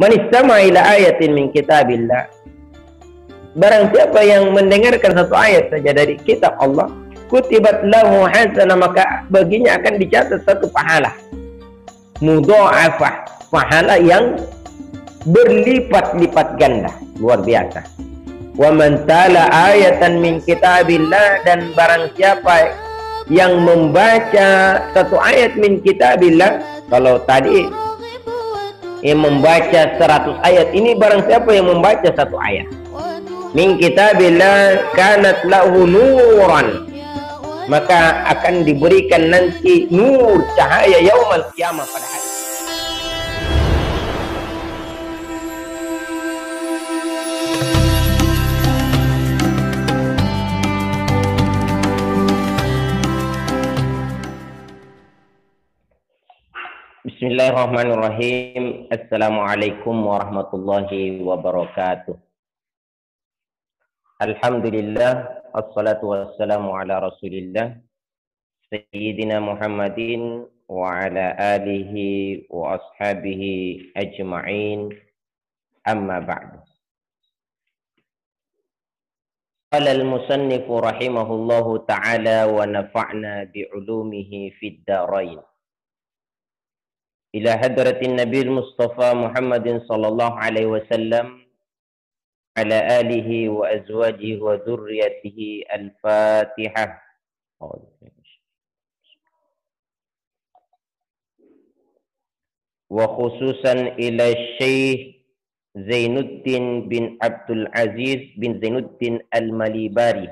Man istama'a ila ayatin min kitabillah, barang siapa yang mendengarkan satu ayat saja dari kitab Allah, kutibat lahu hasanah, maka baginya akan dicatat satu pahala mudha'afah, pahala yang berlipat-lipat ganda, luar biasa. Wa man tala ayatan min kitabillah, dan barang siapa yang membaca satu ayat min kitabillah, kalau tadi yang membaca 100 ayat, ini barang siapa yang membaca satu ayat min kitabillah kanat lahu nuran, maka akan diberikan nanti nur, cahaya yaumal qiyamah, pada hari. Bismillahirrahmanirrahim. Assalamualaikum warahmatullahi wabarakatuh. Alhamdulillah, assalatu wassalamu ala rasulillah Sayyidina Muhammadin wa ala alihi wa ashabihi ajma'in, amma ba'du. Qala al-musannifu rahimahullahu ta'ala wa nafa'na bi'ulumihi fid darain. Ila hadratin Nabi Mustafa Muhammadin sallallahu alaihi wasallam ala alihi wa azwajihi wa dzurriyyatihi, al-Fatihah. Wa khususan ila Syekh Zainuddin bin Abdul Aziz bin Zainuddin al-Malibari,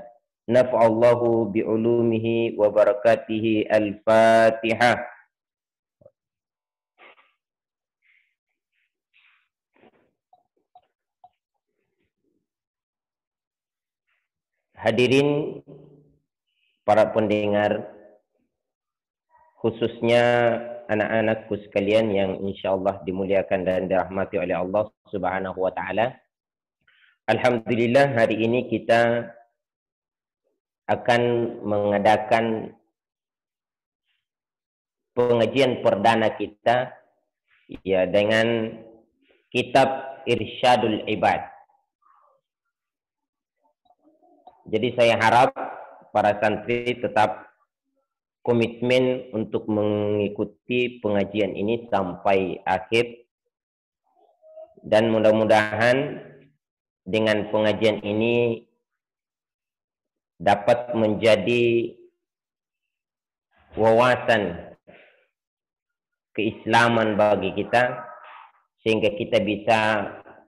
nafa'allahu bi ulumihi wa barakatihi, al-Fatihah. Hadirin para pendengar, khususnya anak-anakku sekalian yang insyaallah dimuliakan dan dirahmati oleh Allah Subhanahu wa taala. Alhamdulillah, hari ini kita akan mengadakan pengajian perdana kita ya dengan kitab Irsyadul Ibad. Jadi saya harap para santri tetap komitmen untuk mengikuti pengajian ini sampai akhir, dan mudah-mudahan dengan pengajian ini dapat menjadi wawasan keislaman bagi kita, sehingga kita bisa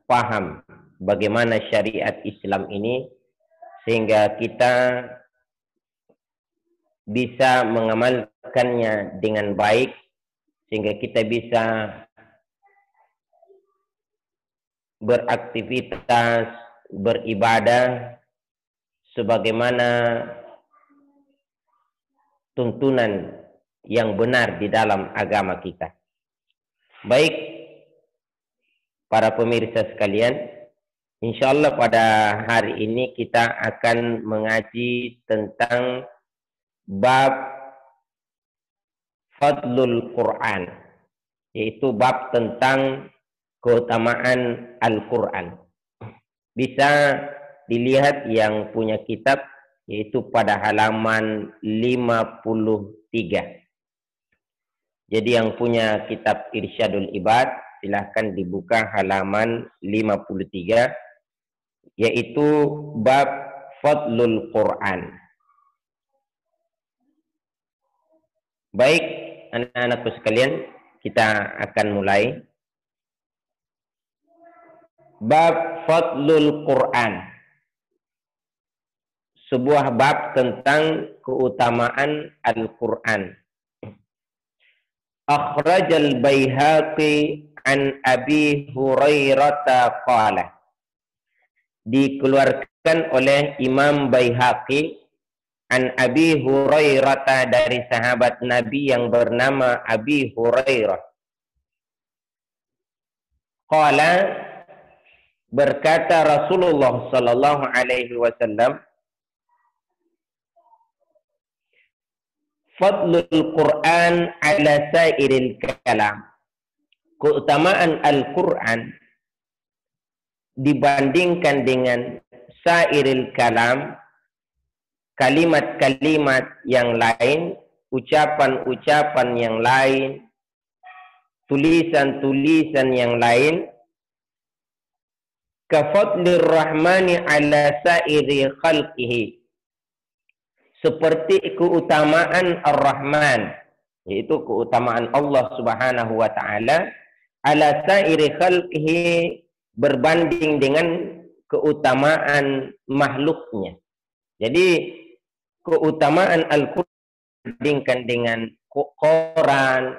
paham bagaimana syariat Islam ini, sehingga kita bisa mengamalkannya dengan baik, sehingga kita bisa beraktivitas, beribadah sebagaimana tuntunan yang benar di dalam agama kita. Baik para pemirsa sekalian, insyaallah pada hari ini kita akan mengaji tentang bab Fadlul Quran, yaitu bab tentang keutamaan Al-Quran. Bisa dilihat yang punya kitab, yaitu pada halaman 53. Jadi yang punya kitab Irsyadul Ibad, silahkan dibuka halaman 53, yaitu bab Fadlul Quran. Baik anak-anakku sekalian, kita akan mulai. Bab Fadlul Quran, sebuah bab tentang keutamaan Al-Quran. Akhrajal Baihaqi an Abi Hurairah qala, dikeluarkan oleh Imam Baihaqi an Abi Hurairah, dari sahabat Nabi yang bernama Abi Hurairah. Qala, berkata Rasulullah sallallahu alaihi wasallam, Fadlul Quran ala sairil kalam, keutamaan Al-Quran dibandingkan dengan sairil kalam, kalimat-kalimat yang lain, ucapan-ucapan yang lain, tulisan-tulisan yang lain, kafadlir rahmani ala sairi khalqihi, seperti keutamaan Ar-Rahman, yaitu keutamaan Allah Subhanahu wa taala, ala sairi khalqihi, berbanding dengan keutamaan makhluknya. Jadi keutamaan Al-Qur'an dibandingkan dengan Quran,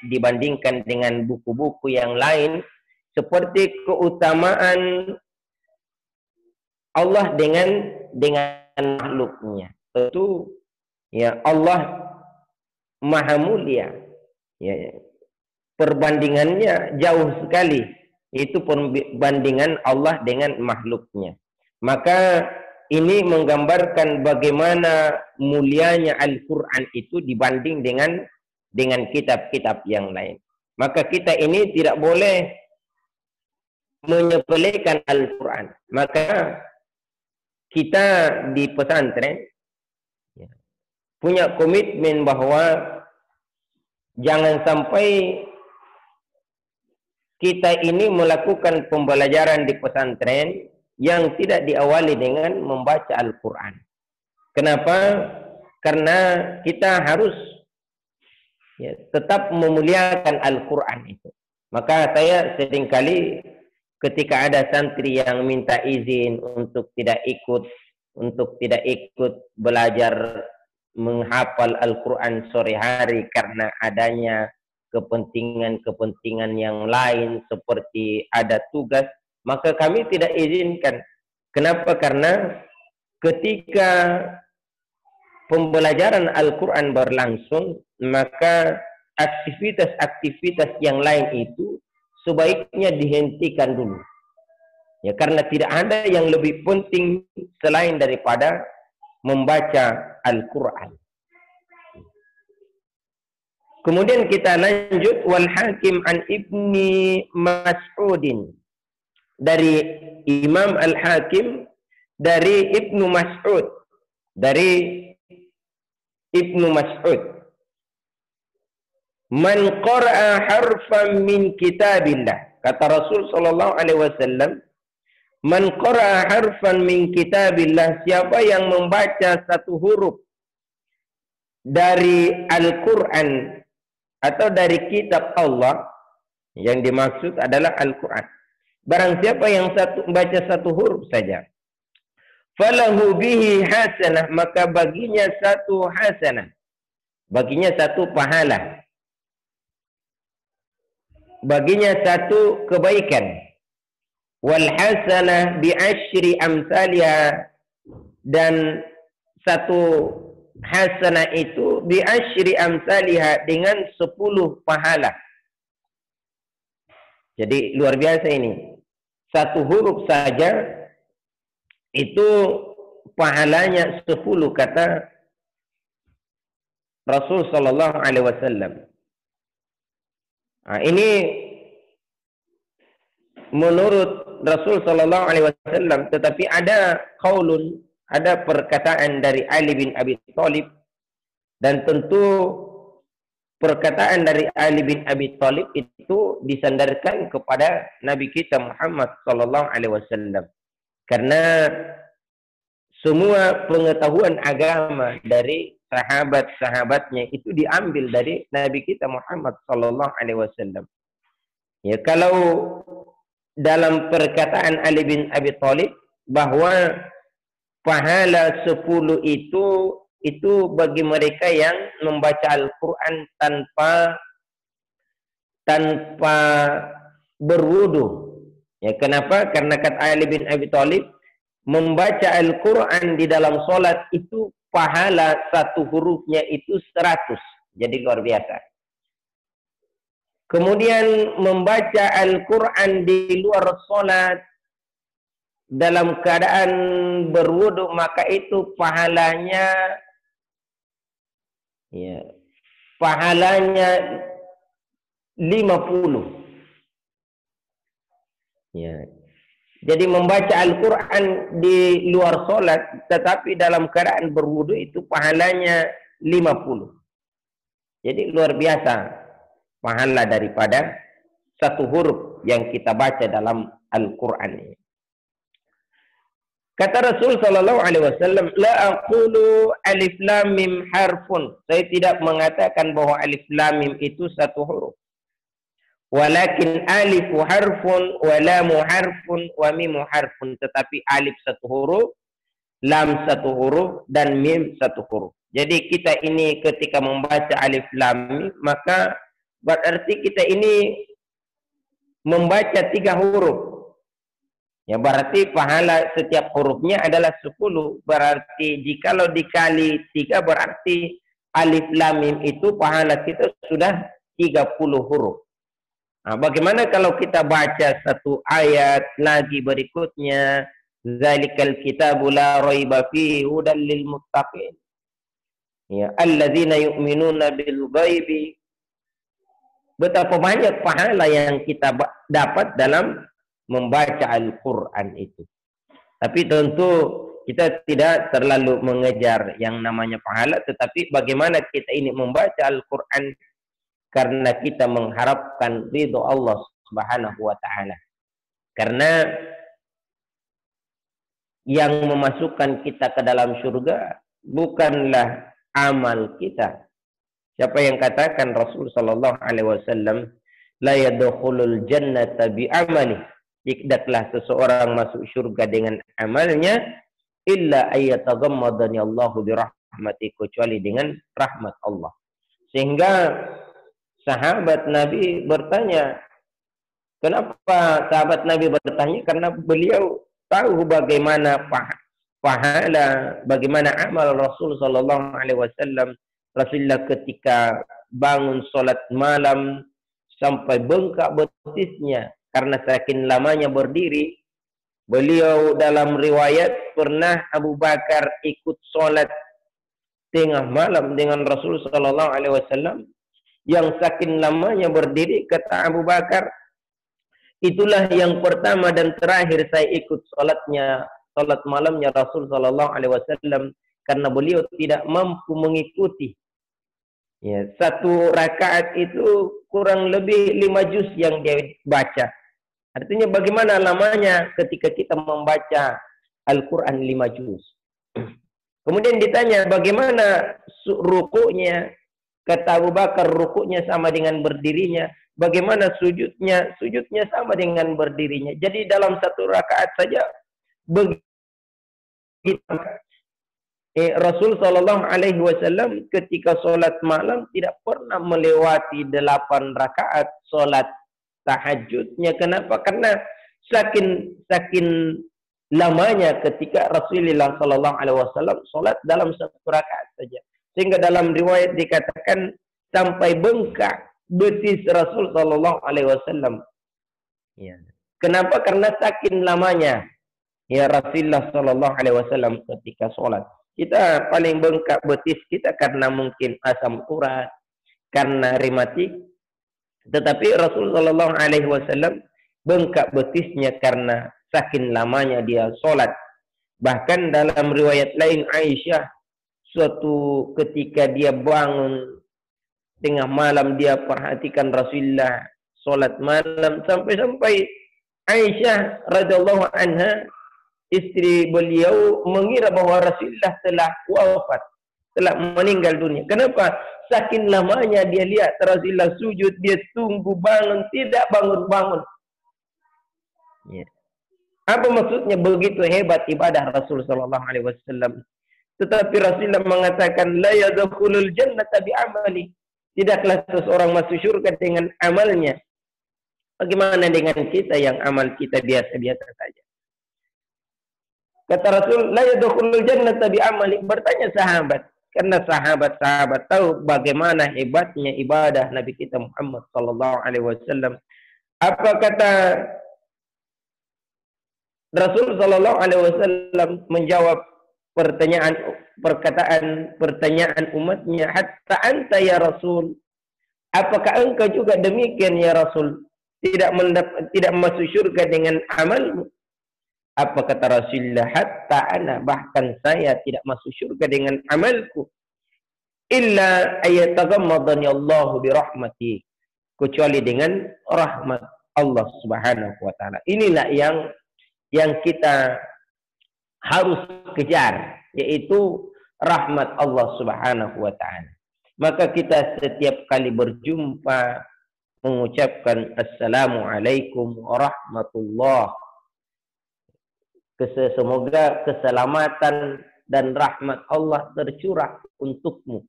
dibandingkan dengan buku-buku yang lain, seperti keutamaan Allah dengan makhluknya. Tentu ya Allah Maha Mulia. Ya, perbandingannya jauh sekali. Itu perbandingan Allah dengan makhluknya. Maka ini menggambarkan bagaimana mulianya Al-Quran itu dibanding dengan kitab-kitab yang lain. Maka kita ini tidak boleh menyepelekan Al-Quran. Maka kita di pesantren punya komitmen bahwa jangan sampai kita ini melakukan pembelajaran di pesantren yang tidak diawali dengan membaca Al-Quran. Kenapa? Karena kita harus tetap memuliakan Al-Quran itu. Maka saya seringkali ketika ada santri yang minta izin untuk tidak ikut belajar menghafal Al-Quran sore hari karena adanya kepentingan-kepentingan yang lain seperti ada tugas, maka kami tidak izinkan. Kenapa? Karena ketika pembelajaran Al-Quran berlangsung, maka aktivitas-aktivitas yang lain itu sebaiknya dihentikan dulu. Ya, karena tidak ada yang lebih penting selain daripada membaca Al-Quran. Kemudian kita lanjut, wal Hakim an Ibni Mas'udin, dari Imam Al-Hakim dari Ibnu Mas'ud, man qara'a harfan min kitabillah, kata Rasul sallallahu alaihi wasallam, man qara'a harfan min kitabillah, siapa yang membaca satu huruf dari Al-Quran atau dari kitab Allah, yang dimaksud adalah Al-Quran. Barang siapa yang baca satu huruf saja, falahu bihi hasanah, maka baginya satu hasanah, baginya satu pahala, baginya satu kebaikan. Wal hasanah bi asyri amsalha, dan satu hasanah itu bi asyri amsalha, dengan 10 pahala. Jadi luar biasa ini. Satu huruf saja itu pahalanya 10, kata Rasul sallallahu alaihi wasallam. Nah, ini menurut Rasul sallallahu alaihi wasallam, tetapi ada qaulun, ada perkataan dari Ali bin Abi Thalib, dan tentu perkataan dari Ali bin Abi Thalib itu disandarkan kepada Nabi kita Muhammad sallallahu alaihi wasallam, karena semua pengetahuan agama dari sahabat-sahabatnya itu diambil dari Nabi kita Muhammad sallallahu alaihi wasallam. Ya, kalau dalam perkataan Ali bin Abi Thalib bahwa pahala 10 itu bagi mereka yang membaca Al-Quran tanpa berwudu. Ya, kenapa? Karena kata Ali bin Abi Thalib, membaca Al-Quran di dalam sholat itu pahala satu hurufnya itu 100. Jadi luar biasa. Kemudian membaca Al-Quran di luar sholat dalam keadaan berwudu, maka itu pahalanya 50. Ya. Jadi membaca Al-Quran di luar sholat, tetapi dalam keadaan berwudu itu pahalanya 50. Jadi luar biasa pahala daripada satu huruf yang kita baca dalam Al-Quran ini. Kata Rasul sallallahu alaihi wasallam, la aqulu alif lam mim harfun. Saya tidak mengatakan bahwa alif lam mim itu satu huruf. Walakin alifu harfun wa lamu harfun wa mimu harfun. Tetapi alif satu huruf, lam satu huruf, dan mim satu huruf. Jadi kita ini ketika membaca alif lam mim, maka berarti kita ini membaca 3 huruf. Ya berarti pahala setiap hurufnya adalah 10. Berarti jikalau dikali 3 berarti alif lam mim itu pahala kita sudah 30 huruf. Nah, bagaimana kalau kita baca satu ayat lagi berikutnya, zalikal kitabu la raiba fihi hudal lil muttaqin. Ya, alladzina yu'minuna bil ghaibi. Betapa banyak pahala yang kita dapat dalam membaca Al-Quran itu. Tapi tentu kita tidak terlalu mengejar yang namanya pahala, tetapi bagaimana kita ini membaca Al-Quran karena kita mengharapkan ridho Allah Subhanahu wa taala. Karena yang memasukkan kita ke dalam surga bukanlah amal kita. Siapa yang katakan Rasul sallallahu alaihi wasallam, la yadkhulul jannata bi amali. Tidaklah seseorang masuk surga dengan amalnya, illa ayyataghammadani Allahu bi rahmati, kecuali dengan rahmat Allah. Sehingga sahabat Nabi bertanya, kenapa sahabat Nabi bertanya? Karena beliau tahu bagaimana pahala, bagaimana amal Rasul sallallahu alaihi wasallam. Rasulullah ketika bangun salat malam sampai bengkak betisnya karena saking lamanya berdiri. Beliau dalam riwayat pernah Abu Bakar ikut sholat tengah malam dengan Rasul sallallahu alaihi wasallam yang saking lamanya berdiri. Kata Abu Bakar, itulah yang pertama dan terakhir saya ikut sholat malamnya Rasul sallallahu alaihi wasallam, karena beliau tidak mampu mengikuti. Ya, satu rakaat itu kurang lebih 5 juz yang dia baca. Artinya bagaimana lamanya ketika kita membaca Al-Quran 5 juz. Kemudian ditanya bagaimana rukuknya. Kata Abu Bakar, rukuknya sama dengan berdirinya. Bagaimana sujudnya? Sujudnya sama dengan berdirinya. Jadi dalam satu rakaat saja begitu. Rasul sallallahu alaihi wasallam ketika sholat malam tidak pernah melewati 8 rakaat sholat tahajudnya. Kenapa? Karena saking lamanya ketika Rasulullah sallallahu alaihi wasallam sholat dalam satu rakaat saja. Sehingga dalam riwayat dikatakan sampai bengkak betis Rasul sallallahu alaihi wasallam. Ya. Kenapa? Karena saking lamanya ya Rasulullah sallallahu alaihi wasallam ketika sholat. Kita paling bengkak betis kita karena mungkin asam urat, karena rematik. Tetapi Rasul sallallahu alaihi wasallam bengkak betisnya karena saking lamanya dia sholat. Bahkan dalam riwayat lain Aisyah, suatu ketika dia bangun tengah malam, dia perhatikan Rasulullah sholat malam, sampai-sampai Aisyah radhiyallahu anha, istri beliau, mengira bahwa Rasulullah telah wafat, telah meninggal dunia. Kenapa? Saking lamanya dia lihat Rasulullah sujud, dia tunggu bangun, tidak bangun-bangun. Ya. Apa maksudnya? Begitu hebat ibadah Rasul sallallahu alaihi wasallam. Tetapi Rasulullah mengatakan, la yadkhulul jannata bi amali. Tidaklah seseorang masuk surga dengan amalnya. Bagaimana dengan kita yang amal kita biasa-biasa saja? Kata Rasul, la yadkhulul jannata bi amali. Bertanya sahabat, karena sahabat-sahabat tahu bagaimana hebatnya ibadah Nabi kita Muhammad sallallahu alaihi wasallam. Apa kata Rasul sallallahu alaihi wasallam menjawab pertanyaan umatnya, hatta anta ya Rasul, apakah engkau juga demikian ya Rasul, tidak masuk surga dengan amalmu? Apa kata Rasulullah? Hatta ana, bahkan saya tidak masuk surga dengan amalku. Illa ayataghammadani Allahu birahmati, kecuali dengan rahmat Allah Subhanahu wa taala. Inilah yang kita harus kejar, yaitu rahmat Allah Subhanahu wa taala. Maka kita setiap kali berjumpa mengucapkan assalamualaikum warahmatullah. Semoga keselamatan dan rahmat Allah tercurah untukmu.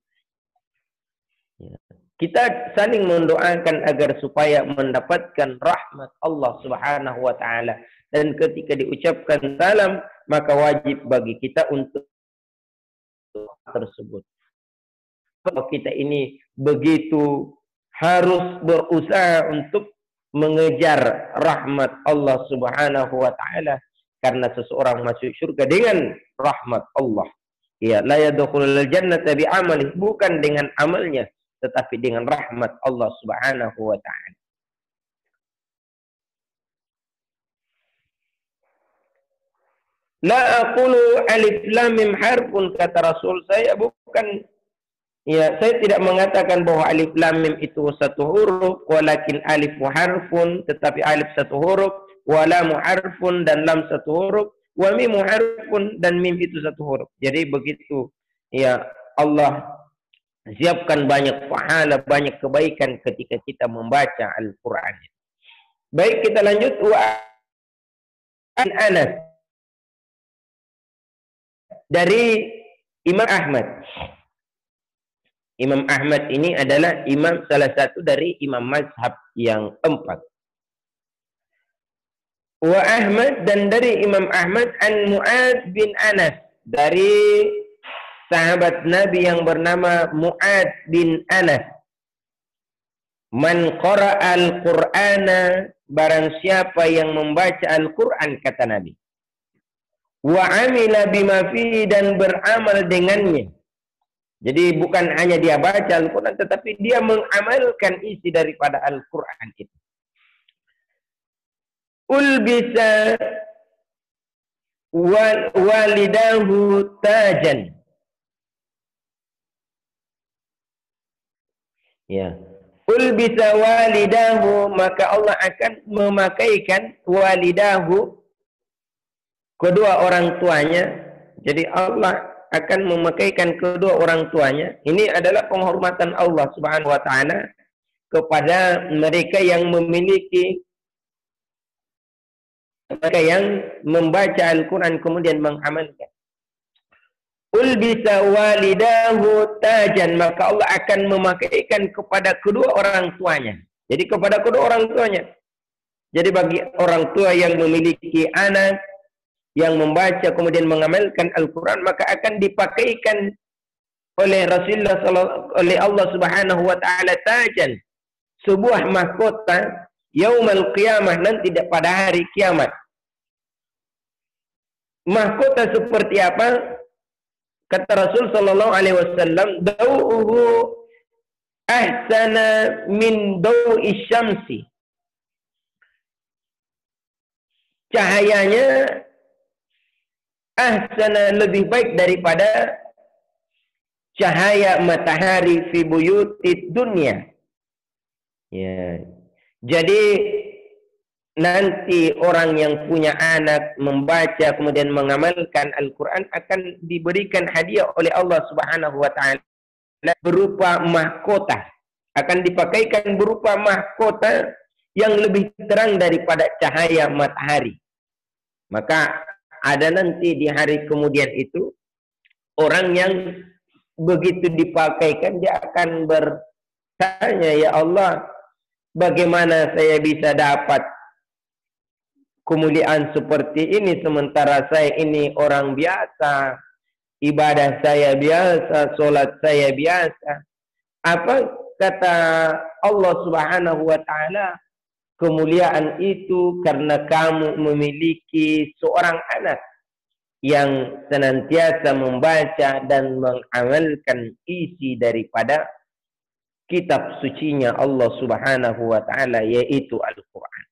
Kita saling mendoakan agar supaya mendapatkan rahmat Allah Subhanahu wa taala. Dan ketika diucapkan salam, maka wajib bagi kita untuk tersebut. Kalau kita ini begitu harus berusaha untuk mengejar rahmat Allah Subhanahu wa taala, karena seseorang masuk surga dengan rahmat Allah. Ya, la yadkhulul jannata bi amali, bukan dengan amalnya, tetapi dengan rahmat Allah Subhanahu wa taala. La aqulu alif lam mim harfun, kata Rasul, saya tidak mengatakan bahwa alif lam mim itu satu huruf, walakin alif harfun, tetapi alif satu huruf, wa lam harfun, dan lam satu huruf, wa mim harfun, dan mim itu satu huruf. Jadi begitu, ya, Allah siapkan banyak pahala, banyak kebaikan ketika kita membaca Al-Quran. Baik, kita lanjut. Wa an Anas, dari Imam Ahmad. Imam Ahmad ini adalah imam, salah satu dari imam mazhab yang 4. Wa Ahmad, dan dari Imam Ahmad, an Mu'ad bin Anas, dari sahabat Nabi yang bernama Mu'ad bin Anas. Man qara'al Qur'ana, barang siapa yang membaca Al-Quran, kata Nabi. Wa amila bima fihi, dan beramal dengannya. Jadi bukan hanya dia baca Al-Quran, tetapi dia mengamalkan isi daripada Al-Quran itu. Ulbisa walidahu tajan. Ya. Ulbisa walidahu, maka Allah akan memakaikan walidahu, kedua orang tuanya. Jadi Allah akan memakaikan kedua orang tuanya. Ini adalah penghormatan Allah Subhanahu wa taala kepada mereka yang memiliki, mereka yang membaca Al-Quran kemudian mengamalkan. Ulbisa walidahu tajan, maka Allah akan memakaikan kepada kedua orang tuanya. Jadi kepada kedua orang tuanya. Jadi bagi orang tua yang memiliki anak yang membaca kemudian mengamalkan Al-Quran, maka akan dipakaikan oleh Rasulullah oleh Allah Subhanahu wa taala tajan, sebuah mahkota yaumul qiyamah, nanti pada hari kiamat. Mahkota seperti apa? Kata Rasul sallallahu alaihi wasallam, dau'uhu ahsana min dau'i syamsi. Cahayanya ahsana, lebih baik daripada cahaya matahari fi buyutid dunya. Ya. Jadi nanti orang yang punya anak membaca kemudian mengamalkan Al-Quran akan diberikan hadiah oleh Allah Subhanahu wa taala berupa mahkota. Akan dipakaikan berupa mahkota yang lebih terang daripada cahaya matahari. Maka ada nanti di hari kemudian itu orang yang begitu dipakaikan, dia akan bertanya, ya Allah, bagaimana saya bisa dapat kemuliaan seperti ini sementara saya ini orang biasa, ibadah saya biasa, solat saya biasa. Apa kata Allah Subhanahu wa taala? Kemuliaan itu karena kamu memiliki seorang anak yang senantiasa membaca dan mengamalkan isi daripada kitab sucinya Allah Subhanahu wa taala, yaitu Al-Quran.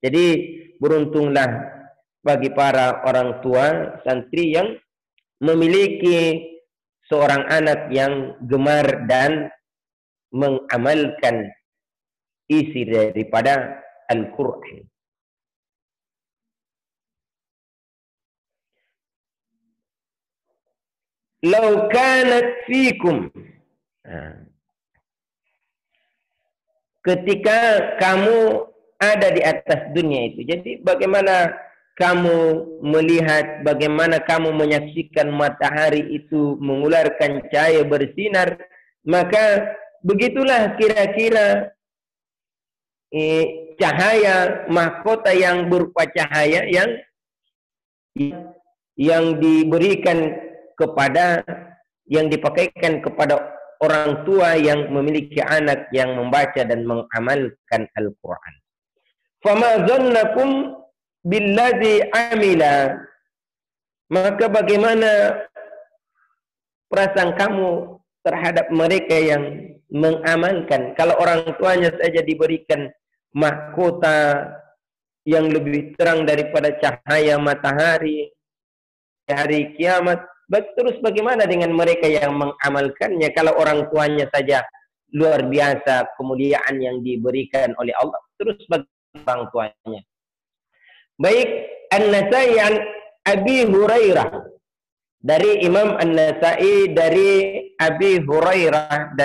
Jadi beruntunglah bagi para orang tua santri yang memiliki seorang anak yang gemar dan mengamalkan isi daripada Al-Quran. Lau kanat fikum. Ketika kamu ada di atas dunia itu. Jadi bagaimana kamu melihat, bagaimana kamu menyaksikan matahari itu mengeluarkan cahaya bersinar, maka begitulah kira-kira cahaya mahkota yang berupa cahaya yang diberikan kepada, yang dipakaikan kepada orang tua yang memiliki anak yang membaca dan mengamalkan Al-Quran. Fama zannakum billadzi amila. Maka bagaimana perasaan kamu terhadap mereka yang mengamalkan? Kalau orang tuanya saja diberikan mahkota yang lebih terang daripada cahaya matahari hari kiamat, terus bagaimana dengan mereka yang mengamalkannya? Kalau orang tuanya saja luar biasa kemuliaan yang diberikan oleh Allah, terus bagaimana orang tuanya? Baik, An-Nasai an Abi Hurairah, dari Imam An-Nasai dari Abi Hurairah,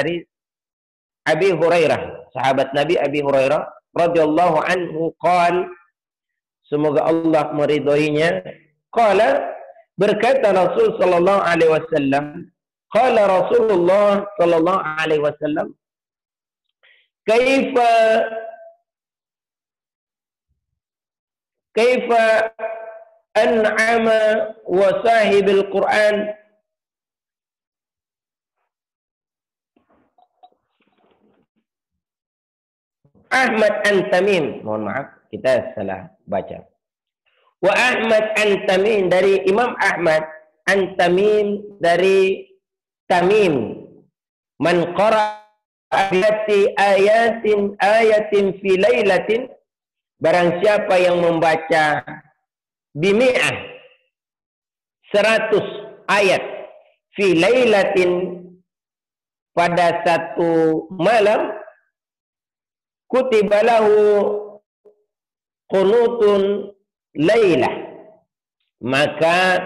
sahabat Nabi Abi Hurairah radhiyallahu anhu qala, semoga Allah meridhoinya, qala, berkata Rasul sallallahu alaihi wasallam, qala Rasulullah sallallahu alaihi wasallam, kaifa an'ama wa sahibil Quran Ahmad an Tamim. Mohon maaf, kita salah baca. Wa Ahmad an Tamim, dari Imam Ahmad, an Tamim, dari Tamim, man qara'a ayatin fi lailatin, barang siapa yang membaca bimi'ah 100 ayat fi lailatin pada satu malam, kutibalahu qunutun lailah, maka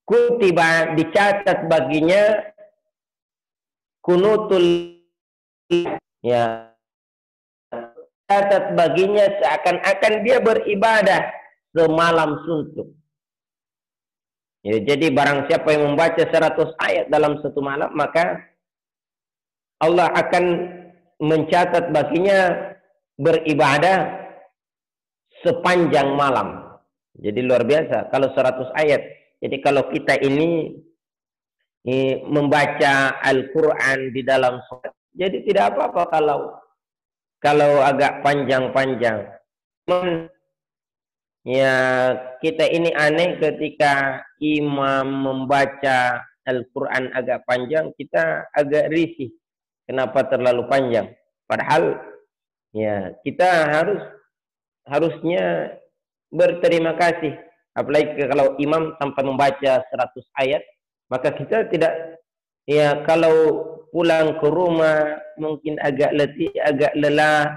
kutiba, dicatat baginya, kunutul, ya, catat baginya seakan-akan dia beribadah semalam suntuk. Ya, jadi barang siapa yang membaca 100 ayat dalam satu malam, maka Allah akan mencatat baginya beribadah sepanjang malam. Jadi luar biasa kalau 100 ayat. Jadi kalau kita ini membaca Al-Quran di dalam sholat, jadi tidak apa-apa kalau agak panjang-panjang. Ya, kita ini aneh ketika imam membaca Al-Quran agak panjang, kita agak risih. Kenapa terlalu panjang? Padahal ya kita harusnya berterima kasih. Apalagi kalau imam sampai membaca 100 ayat, maka kita tidak, ya, kalau pulang ke rumah mungkin agak letih, agak lelah,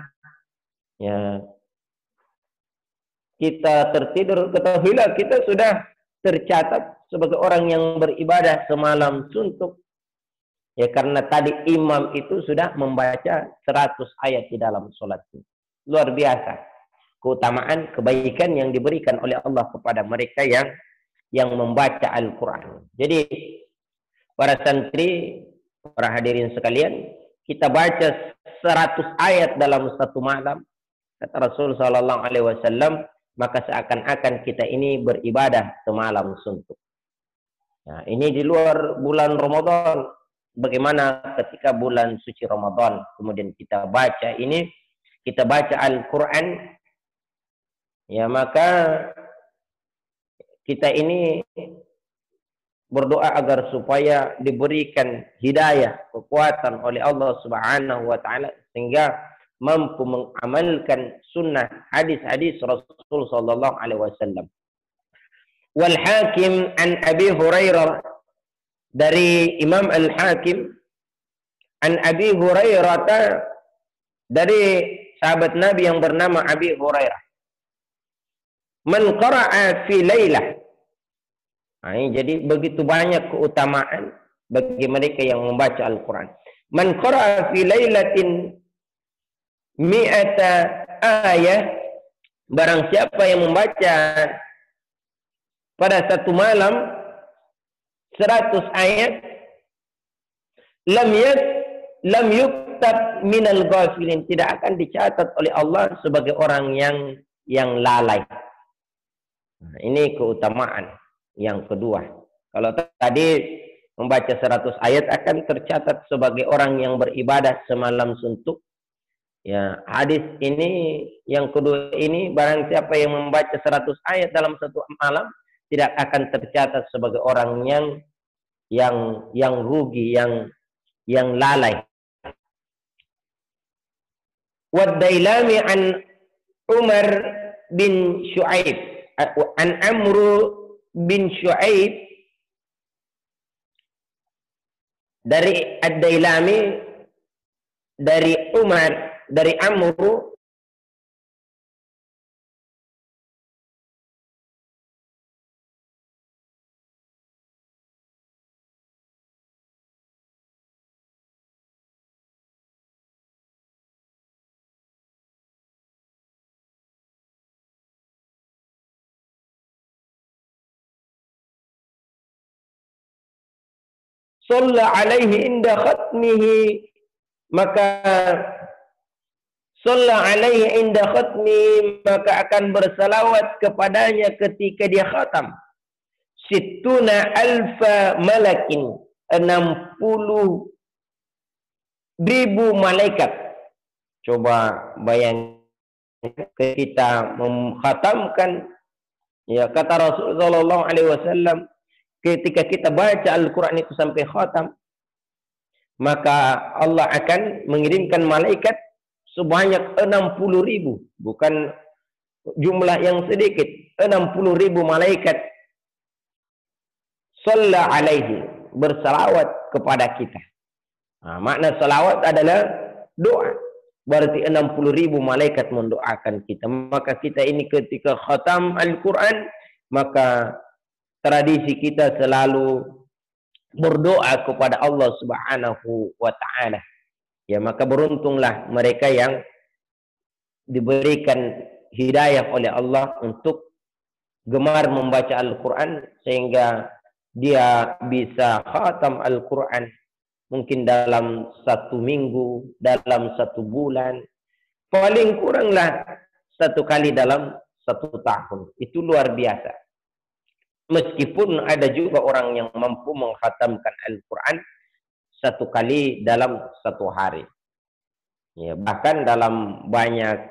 ya, kita tertidur, ketahuilah kita sudah tercatat sebagai orang yang beribadah semalam suntuk. Ya, karena tadi imam itu sudah membaca 100 ayat di dalam sholat. Luar biasa keutamaan, kebaikan yang diberikan oleh Allah kepada mereka yang membaca Al-Quran. Jadi para santri, para hadirin sekalian, kita baca 100 ayat dalam satu malam, kata Rasul sallallahu alaihi wasallam, maka seakan-akan kita ini beribadah semalam suntuk. Nah, ini di luar bulan Ramadan. Bagaimana ketika bulan suci Ramadan kemudian kita baca Al-Quran, ya, maka kita ini berdoa agar supaya diberikan hidayah, kekuatan oleh Allah Subhanahu wa taala, sehingga mampu mengamalkan sunnah hadis-hadis Rasul sallallahu alaihi wasallam. Wal Hakim an Abi Hurairah, dari Imam Al-Hakim an Abi Hurairah, dari sahabat Nabi yang bernama Abi Hurairah, man qara'a fi lailah. Jadi begitu banyak keutamaan bagi mereka yang membaca Al-Quran. Man qara'a fi lailatin mi'ata ayah, barang siapa yang membaca pada satu malam 100 ayat, lam yuktab minal ghafilin, tidak akan dicatat oleh Allah sebagai orang yang lalai. Nah, ini keutamaan yang kedua. Kalau tadi membaca 100 ayat akan tercatat sebagai orang yang beribadah semalam suntuk. Ya, hadis ini yang kedua ini, barang siapa yang membaca 100 ayat dalam satu malam tidak akan tercatat sebagai orang yang rugi, yang lalai. Wad-Dailami an Umar bin Shu'aib an Amru bin Shu'aib, dari Ad-Dailami, dari Umar, dari Amru, shalla alaihi inda khatmihi, maka shalla alaihi inda khatmihi, maka akan bersalawat kepadanya ketika dia khatam. Sittuna alfa malakin, 60.000 malaikat. Coba bayangkan kita mengkhatamkan, ya, kata Rasulullah sallallahu alaihi wasallam, ketika kita baca Al-Quran itu sampai khatam, maka Allah akan mengirimkan malaikat sebanyak 60.000, bukan jumlah yang sedikit, 60.000 malaikat shalla alaihi, bersalawat kepada kita. Nah, makna salawat adalah doa, berarti 60.000 malaikat mendoakan kita. Maka kita ini ketika khatam Al-Quran, maka tradisi kita selalu berdoa kepada Allah Subhanahu wa taala. Ya, maka beruntunglah mereka yang diberikan hidayah oleh Allah untuk gemar membaca Al-Quran sehingga dia bisa khatam Al-Quran mungkin dalam 1 minggu, dalam 1 bulan, paling kuranglah 1 kali dalam 1 tahun. Itu luar biasa. Meskipun ada juga orang yang mampu mengkhatamkan Al-Quran 1 kali dalam 1 hari. Ya, bahkan dalam banyak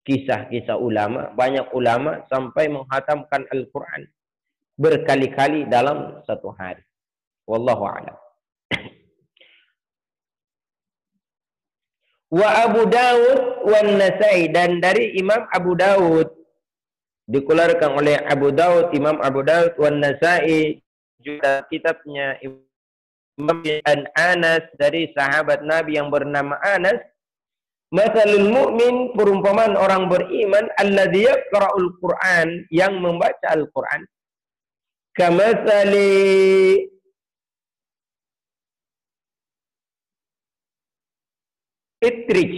kisah-kisah ulama, banyak ulama sampai mengkhatamkan Al-Quran berkali-kali dalam 1 hari. Wallahu a'lam. Wa Abu Dawud wan Nasai, dan dari Imam Abu Dawud, dikeluarkan oleh Abu Dawud, Imam Abu Dawud, wan Nasai, juga kitabnya Imam Anas, dari sahabat Nabi yang bernama Anas, masalul mu'min, perumpamaan orang beriman, alladzi yaqra'ul Qur'an, yang membaca Al-Qur'an, kamatsali itrij,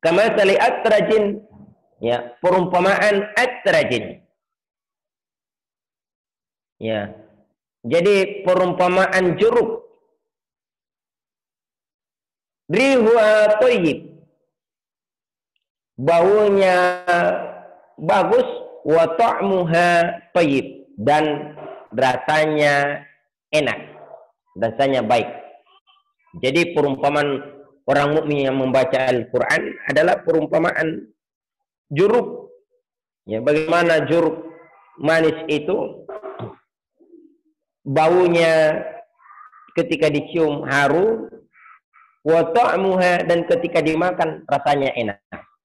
kamatsali atrajin, ya, perumpamaan atrajin. Ya. Jadi perumpamaan jeruk. Rihuha thayyib, baunya bagus, wa ta'muha thayyib, dan rasanya enak, rasanya baik. Jadi perumpamaan orang mukmin yang membaca Al-Quran adalah perumpamaan jeruk. Ya, bagaimana jeruk manis itu baunya ketika dicium harum, wa ta'muha, dan ketika dimakan rasanya enak.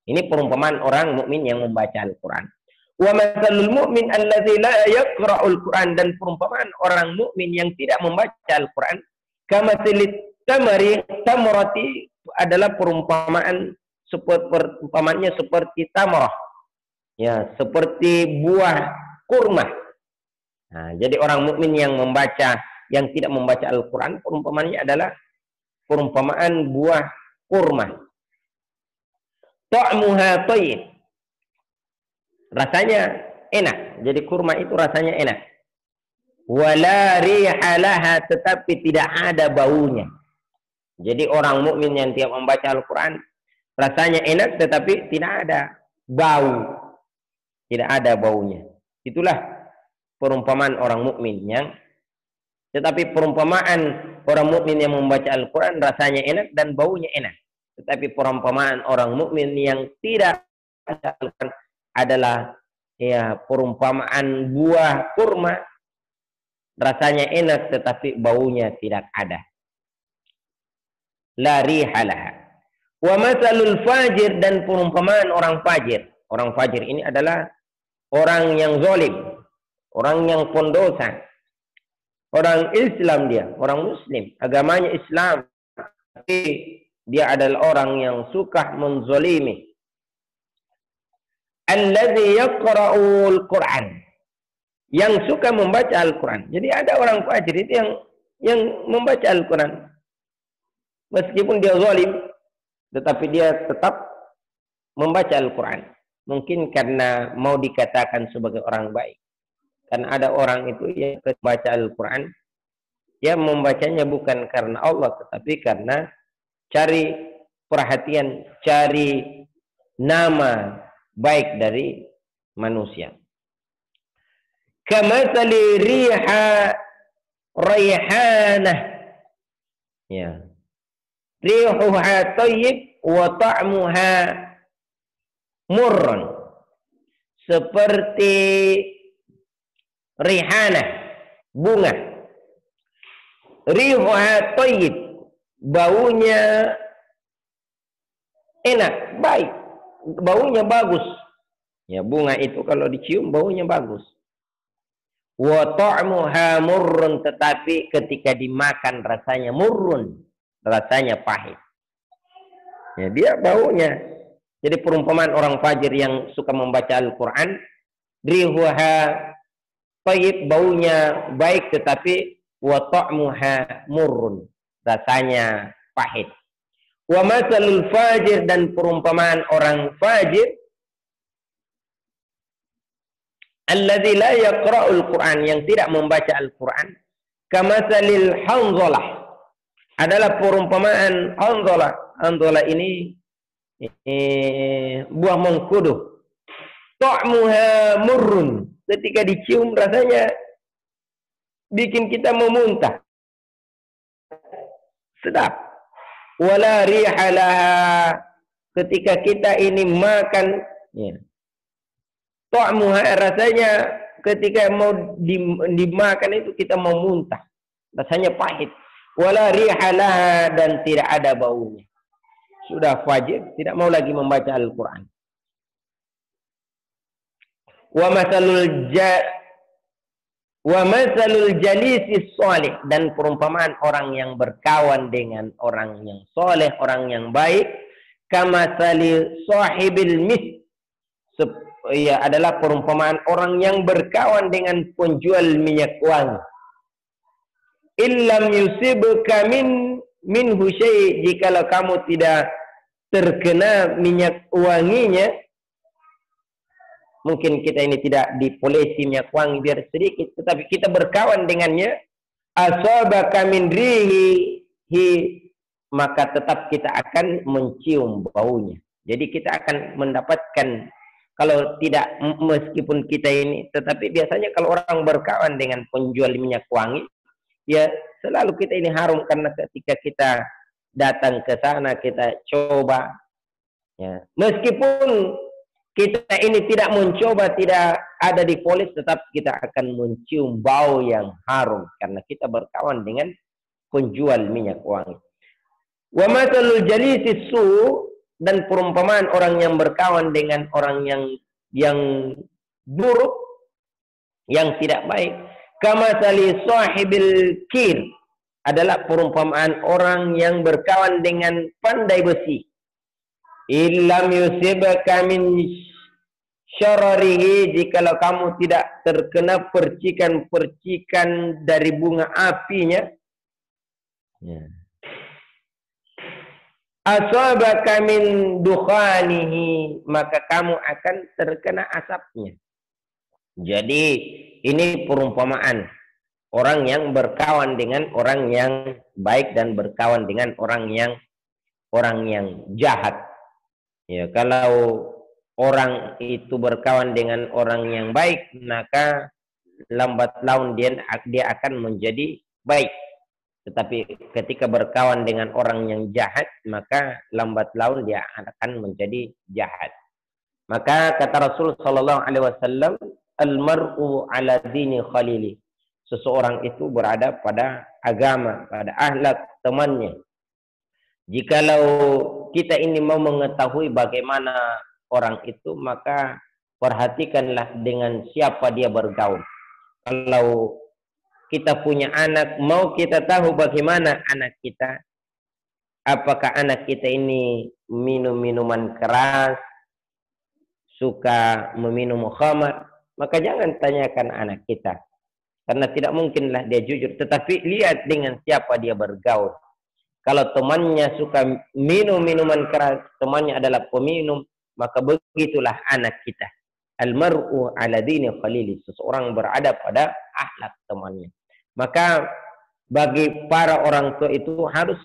Ini perumpamaan orang mukmin yang membaca Al-Quran. Wa matsalul mu'min alladzi la yaqra'ul Qur'an, dan perumpamaan orang mukmin yang tidak membaca Al-Quran, kamatsalit tamrati, adalah perumpamaan seperti tamrah. Ya, seperti buah kurma. Nah, jadi orang mukmin yang tidak membaca Al-Quran, perumpamaannya adalah perumpamaan buah kurma. Ta'muha thayyib, rasanya enak. Jadi kurma itu rasanya enak. Wala rihalaha, tetapi tidak ada baunya. Jadi orang mukmin yang tiap membaca Al-Quran rasanya enak, tetapi tidak ada bau, tidak ada baunya. Itulah perumpamaan orang mukmin yang, tetapi perumpamaan orang mukmin yang membaca Al-Quran rasanya enak dan baunya enak. Tetapi perumpamaan orang mukmin yang tidak membaca Al-Quran adalah ya perumpamaan buah kurma, rasanya enak tetapi baunya tidak ada. La rihalaha. Wa matsalul fajir, dan perumpamaan orang fajir. Orang fajir ini adalah orang yang zalim, orang yang pendosa. Orang Islam dia, orang Muslim, agamanya Islam, tapi dia adalah orang yang suka menzalimi. Alladzi yaqra'ul Qur'an, yang suka membaca Al-Quran. Jadi ada orang fajir itu yang membaca Al-Quran. Meskipun dia zalim, tetapi dia tetap membaca Al-Quran. Mungkin karena mau dikatakan sebagai orang baik. Karena ada orang itu yang membaca Al-Quran, dia membacanya bukan karena Allah, tetapi karena cari perhatian, cari nama baik dari manusia. Kamatsali riha raihanah. Ya. Rihuha thayyib wa ta'muha murrun. Seperti rihanah, bunga. Rihuha thayyib, baunya enak, baik. Baunya bagus. Ya, bunga itu kalau dicium baunya bagus. Wa ta'muha murrun, tetapi ketika dimakan rasanya murrun, rasanya pahit. Ya, dia baunya. Jadi perumpamaan orang fajir yang suka membaca Al-Quran, rihuha thayyib, baunya baik, tetapi wa ta'muha murrun, rasanya pahit. Wa matsalul fajir, dan perumpamaan orang fajir, alladzi la yaqra'ul Qur'an, yang tidak membaca Al-Quran, kamatsalil hanzalah, adalah perumpamaan hanzalah. Hanzalah ini buah mengkudu. Ta'muha murrun, ketika dicium rasanya bikin kita memuntah. Sedap. Wala rihalaha, ketika kita ini makan, ya. Ta'muha, rasanya ketika mau dimakan itu kita mau muntah, rasanya pahit. Wala rihalaha, dan tidak ada baunya. Sudah fajir, tidak mau lagi membaca Al-Quran. Wa matsalul jalisi shalih, dan perumpamaan orang yang berkawan dengan orang yang soleh, orang yang baik, kamatsali sahibil mis, ya, adalah perumpamaan orang yang berkawan dengan penjual minyak wangi. Illam yusibka minhu syai', jikalau kamu tidak terkena minyak wanginya, mungkin kita ini tidak dipolesi minyak wangi biar sedikit, tetapi kita berkawan dengannya, asabaka min rihi, maka tetap kita akan mencium baunya. Jadi kita akan mendapatkan, kalau tidak, meskipun kita ini, tetapi biasanya kalau orang berkawan dengan penjual minyak wangi, ya selalu kita ini harum, karena ketika kita datang ke sana kita coba, ya, meskipun kita ini tidak mencoba, tidak ada di polis, tetap kita akan mencium bau yang harum karena kita berkawan dengan penjual minyak wangi. Wa matsalul jalisi su, dan perumpamaan orang yang berkawan dengan orang yang buruk, yang tidak baik, kama sali sahibil kir, adalah perumpamaan orang yang berkawan dengan pandai besi. Illam yusibaka min syararihi, jikalau kamu tidak terkena percikan-percikan dari bunga apinya, asabaka min dukhanihi, maka kamu akan terkena asapnya. Jadi ini perumpamaan orang yang berkawan dengan orang yang baik dan berkawan dengan orang yang jahat. Ya, kalau orang itu berkawan dengan orang yang baik, maka lambat laun dia akan menjadi baik. Tetapi ketika berkawan dengan orang yang jahat, maka lambat laun dia akan menjadi jahat. Maka kata Rasul sallallahu alaihi wasallam, al-mar'u ala dini khalili. Seseorang itu berada pada agama, pada akhlak temannya. Jikalau kita ini mau mengetahui bagaimana orang itu, maka perhatikanlah dengan siapa dia bergaul. Kalau kita punya anak, mau kita tahu bagaimana anak kita, apakah anak kita ini minum minuman keras, suka meminum khamar, maka jangan tanyakan anak kita, karena tidak mungkinlah dia jujur. Tetapi lihat dengan siapa dia bergaul. Kalau temannya suka minum minuman keras, temannya adalah peminum, maka begitulah anak kita. Al-mar'u ala dini khalili, seseorang berada pada akhlak temannya. Maka bagi para orang tua itu harus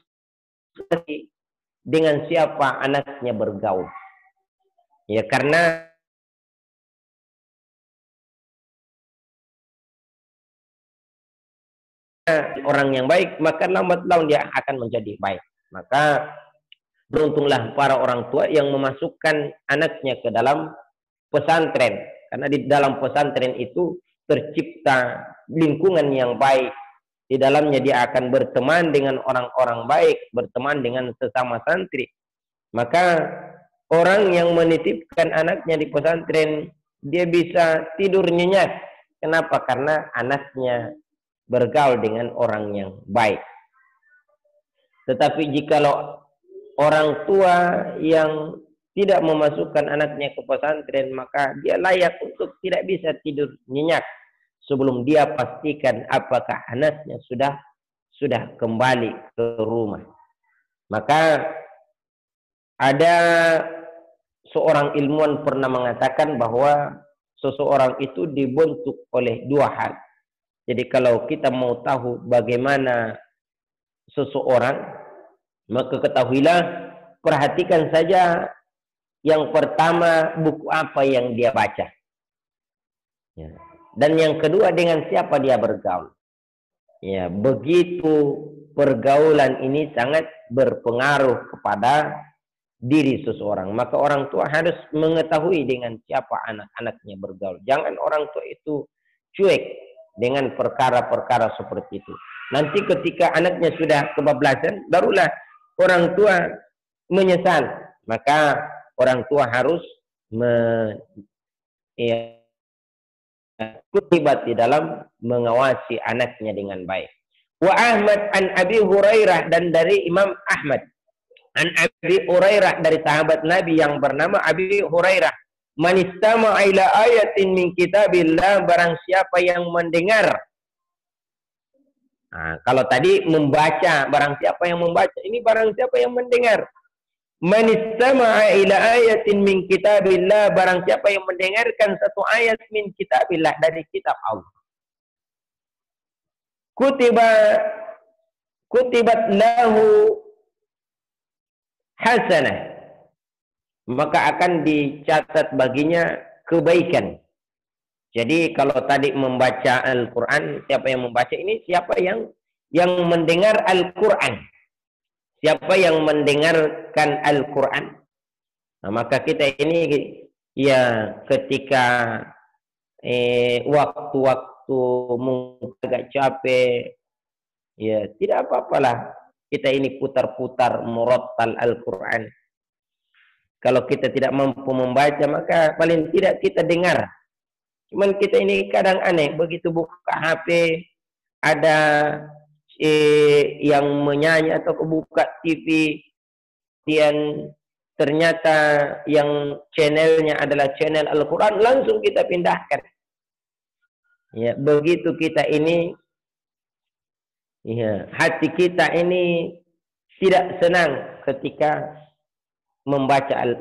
dengan siapa anaknya bergaul. Ya, karena orang yang baik, maka lambat laun dia akan menjadi baik. Maka beruntunglah para orang tua yang memasukkan anaknya ke dalam pesantren, karena di dalam pesantren itu tercipta lingkungan yang baik. Di dalamnya dia akan berteman dengan orang-orang baik, berteman dengan sesama santri. Maka orang yang menitipkan anaknya di pesantren, dia bisa tidur nyenyak. Kenapa? Karena anaknya bergaul dengan orang yang baik. Tetapi jikalau orang tua yang tidak memasukkan anaknya ke pesantren, maka dia layak untuk tidak bisa tidur nyenyak sebelum dia pastikan apakah anaknya sudah kembali ke rumah. Maka ada seorang ilmuwan pernah mengatakan bahwa seseorang itu dibentuk oleh dua hal. Jadi kalau kita mau tahu bagaimana seseorang, maka ketahuilah, perhatikan saja yang pertama buku apa yang dia baca. Ya. Dan yang kedua dengan siapa dia bergaul. Ya, begitu pergaulan ini sangat berpengaruh kepada diri seseorang. Maka orang tua harus mengetahui dengan siapa anak-anaknya bergaul. Jangan orang tua itu cuek dengan perkara-perkara seperti itu. Nanti ketika anaknya sudah kebablasan, barulah orang tua menyesal. Maka orang tua harus terlibat di dalam mengawasi anaknya dengan baik. Wa Ahmad an Abi Hurairah, dan dari Imam Ahmad, an Abi Hurairah, dari sahabat Nabi yang bernama Abi Hurairah, man istama'a ila ayatin min kitabillah, barang siapa yang mendengar. Nah, kalau tadi membaca, barang siapa yang membaca, ini barang siapa yang mendengar. Man istama'a ila ayatin min kitabillah, barang siapa yang mendengarkan satu ayat min kitabillah, dari kitab Allah. Kutibat lahu hasanah, maka akan dicatat baginya kebaikan. Jadi kalau tadi membaca Al-Quran, siapa yang membaca ini? Siapa yang mendengar Al-Quran. Siapa yang mendengarkan Al-Quran. Nah, maka kita ini ya ketika waktu-waktu mungkin agak capek, ya tidak apa-apalah kita ini putar-putar murattal Al-Quran. Kalau kita tidak mampu membaca, maka paling tidak kita dengar. Cuman kita ini kadang aneh, begitu buka HP, ada yang menyanyi atau buka TV, yang ternyata yang channelnya adalah channel Al-Quran, langsung kita pindahkan. Ya, begitu kita ini, ya, hati kita ini tidak senang ketika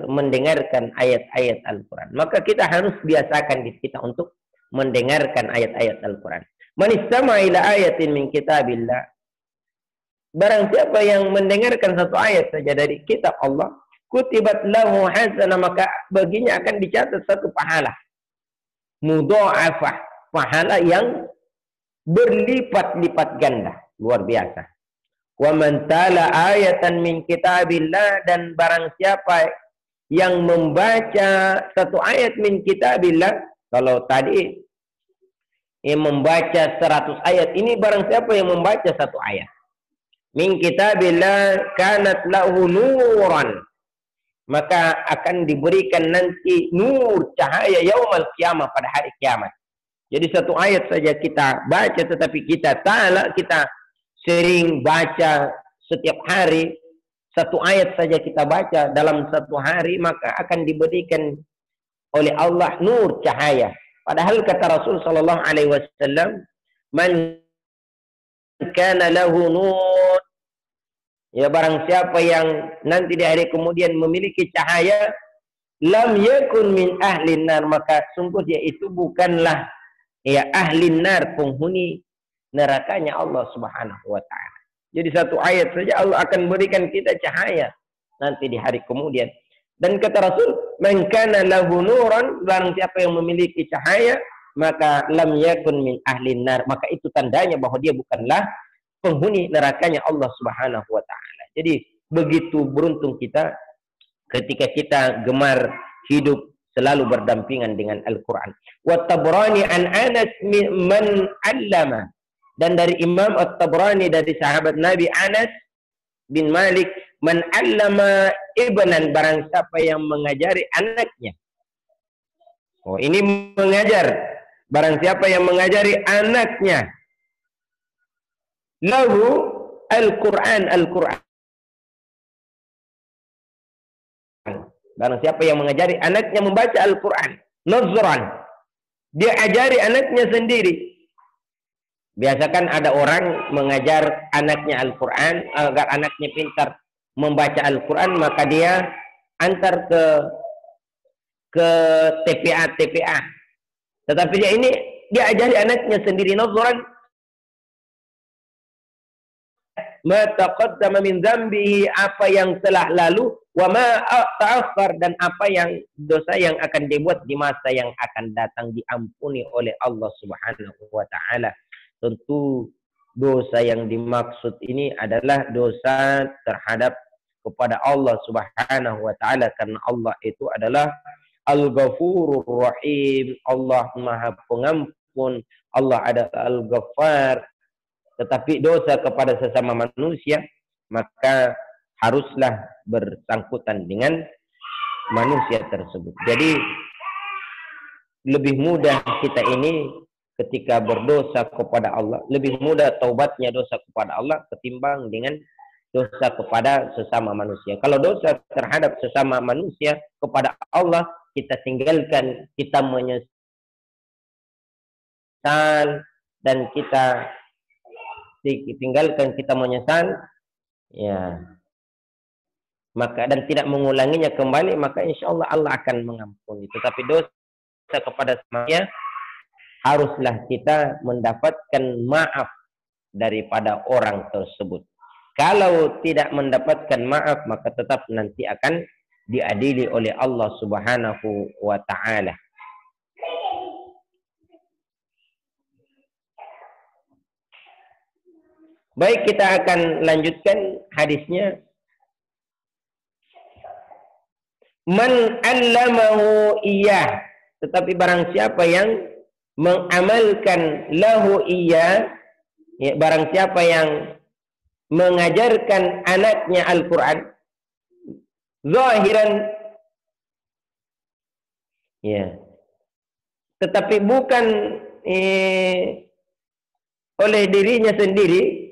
mendengarkan ayat-ayat Al-Quran. Maka kita harus biasakan diri kita untuk mendengarkan ayat-ayat Al-Quran. Man istama'a ila ayatin min kitabillah. Barang siapa yang mendengarkan satu ayat saja dari kitab Allah, kutibat lahu hasanah, maka baginya akan dicatat satu pahala. Mudha'afah, pahala yang berlipat-lipat ganda, luar biasa. Wa man tala ayatan min kitabillah, dan barang siapa yang membaca satu ayat min kitabillah, kalau tadi yang membaca 100 ayat, ini barang siapa yang membaca satu ayat min kitabillah kanat lahu nuran, maka akan diberikan nanti nur, cahaya yaumal kiamah, pada hari kiamat. Jadi satu ayat saja kita baca, tetapi kita sering baca setiap hari, satu ayat saja kita baca dalam satu hari, maka akan diberikan oleh Allah nur, cahaya. Padahal kata Rasul sallallahu alaihi wasallam, man kana lahu nur, ya barang siapa yang nanti di hari kemudian memiliki cahaya, lam yakun min ahlin nar, maka sungguh dia itu bukanlah ya ahlin nar, penghuni nerakanya Allah Subhanahu wa taala. Jadi satu ayat saja Allah akan berikan kita cahaya nanti di hari kemudian. Dan kata Rasul, man kana lahu nuran, barang siapa yang memiliki cahaya, maka lam yakun min ahlin nar, maka itu tandanya bahwa dia bukanlah penghuni nerakanya Allah Subhanahu wa taala. Jadi begitu beruntung kita ketika kita gemar hidup selalu berdampingan dengan Al-Quran. Wa Tabrani an Anas man allama, dan dari Imam At-Tabrani dari sahabat Nabi Anas bin Malik, man allama ibnan, barang siapa yang mengajari anaknya. Oh, ini mengajar. Barang siapa yang mengajari anaknya lahu Al-Quran, Al-Quran. Barang siapa yang mengajari anaknya membaca Al-Quran, nazran, dia ajari anaknya sendiri. Biasakan ada orang mengajar anaknya Al-Quran agar anaknya pintar membaca Al-Quran, maka dia antar ke TPA. Tetapi dia ajari anaknya sendiri, nazran, ma taqaddama min dzambihi, apa yang telah lalu, wa ma ta'akhkhar, dan apa yang dosa yang akan dibuat di masa yang akan datang, diampuni oleh Allah Subhanahu wa taala. Tentu dosa yang dimaksud ini adalah dosa terhadap kepada Allah Subhanahu wa taala, karena Allah itu adalah Al-Ghafurur Rahim, Allah Maha Pengampun, Allah adalah Al-Ghaffar. Tetapi dosa kepada sesama manusia, maka haruslah bersangkutan dengan manusia tersebut. Jadi lebih mudah kita ini ketika berdosa kepada Allah, lebih mudah taubatnya dosa kepada Allah ketimbang dengan dosa kepada sesama manusia. Kalau dosa terhadap sesama manusia kepada Allah kita tinggalkan, kita menyesal dan kita tinggalkan, kita menyesal, ya, maka dan tidak mengulanginya kembali, maka insya Allah Allah akan mengampuni. Tetapi dosa kepada semuanya haruslah kita mendapatkan maaf daripada orang tersebut. Kalau tidak mendapatkan maaf, maka tetap nanti akan diadili oleh Allah Subhanahu wa taala. Baik, kita akan lanjutkan hadisnya. Man 'allamahu iyyah, tetapi barang siapa yang mengamalkan lahu iyyah, ya, barang siapa yang mengajarkan anaknya Al-Quran zahiran, ya, tetapi bukan oleh dirinya sendiri,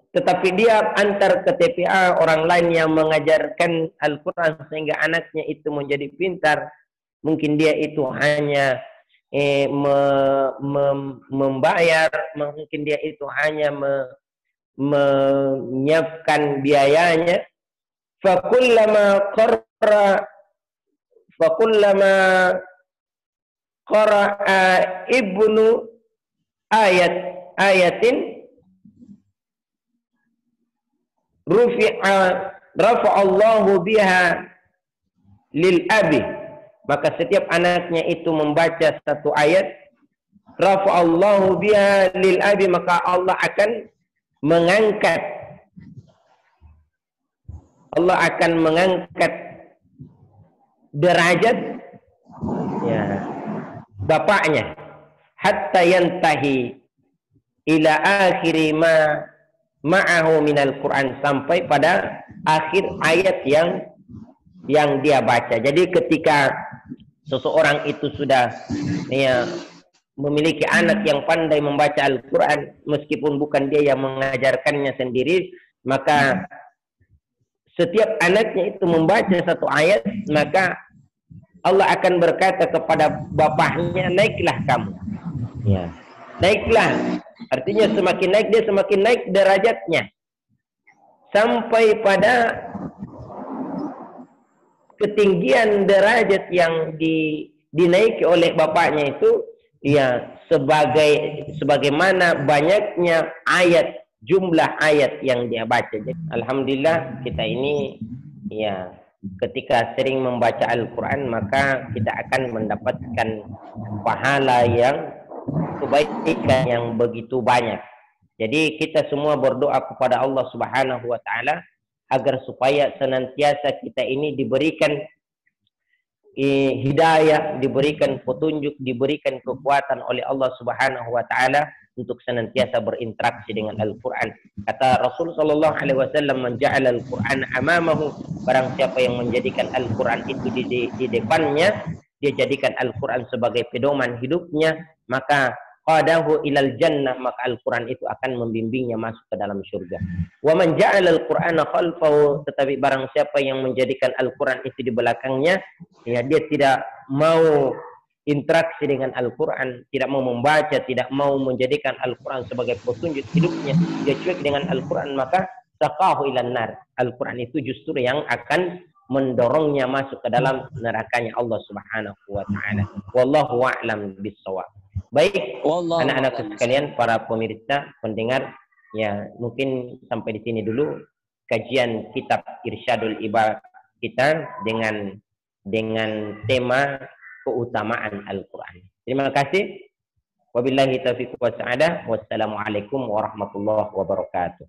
tetapi dia antar ke TPA orang lain yang mengajarkan Al-Quran sehingga anaknya itu menjadi pintar. Mungkin dia itu hanya membayar, mungkin dia itu hanya menyiapkan biayanya. Fakullama qara'a ibnu ayatin rafa'allahu biha lil abi, maka setiap anaknya itu membaca satu ayat, rafa'allahu biha lil abi, maka Allah akan mengangkat derajat, ya, bapaknya, hatta yantahi ila akhiri ma ma'ahu minal Quran, sampai pada akhir ayat yang dia baca. Jadi ketika seseorang itu sudah, ya, memiliki anak yang pandai membaca Al-Quran, meskipun bukan dia yang mengajarkannya sendiri, maka setiap anaknya itu membaca satu ayat, maka Allah akan berkata kepada bapaknya, naiklah kamu, ya, naiklah. Artinya semakin naik dia, semakin naik derajatnya, sampai pada ketinggian derajat yang dinaiki oleh bapaknya itu, ya, sebagaimana banyaknya ayat, jumlah ayat yang dia baca. Jadi, alhamdulillah kita ini, ya, ketika sering membaca Al-Quran, maka kita akan mendapatkan pahala yang, kebaikan yang begitu banyak. Jadi kita semua berdoa kepada Allah Subhanahu wa taala agar supaya senantiasa kita ini diberikan hidayah, diberikan petunjuk, diberikan kekuatan oleh Allah Subhanahu wa taala untuk senantiasa berinteraksi dengan Al-Quran. Kata Rasul sallallahu alaihi wasallam, "Man ja'ala al-Qur'an amamahu", barang siapa yang menjadikan Al-Quran itu di depannya, dia jadikan Al-Quran sebagai pedoman hidupnya, maka qadahu ilal jannah, maka Al-Quran itu akan membimbingnya masuk ke dalam surga. Wa man ja'ala al-Qur'ana khalfahu, tetapi barang siapa yang menjadikan Al-Quran itu di belakangnya, ya, dia tidak mau interaksi dengan Al-Quran, tidak mau membaca, tidak mau menjadikan Al-Quran sebagai petunjuk hidupnya, dia cuek dengan Al-Quran, maka saqahu ilan nar. Al-Quran itu justru yang akan mendorongnya masuk ke dalam nerakanya Allah Subhanahu wa taala. Wallahu a'lam bissawab. Baik, anak-anak sekalian, para pemirsa, pendengar, ya, mungkin sampai di sini dulu kajian kitab Irsyadul Ibad kita dengan tema keutamaan Al-Quran. Terima kasih. Wabillahi taufiq wa sa'adah. Wassalamualaikum warahmatullahi wabarakatuh.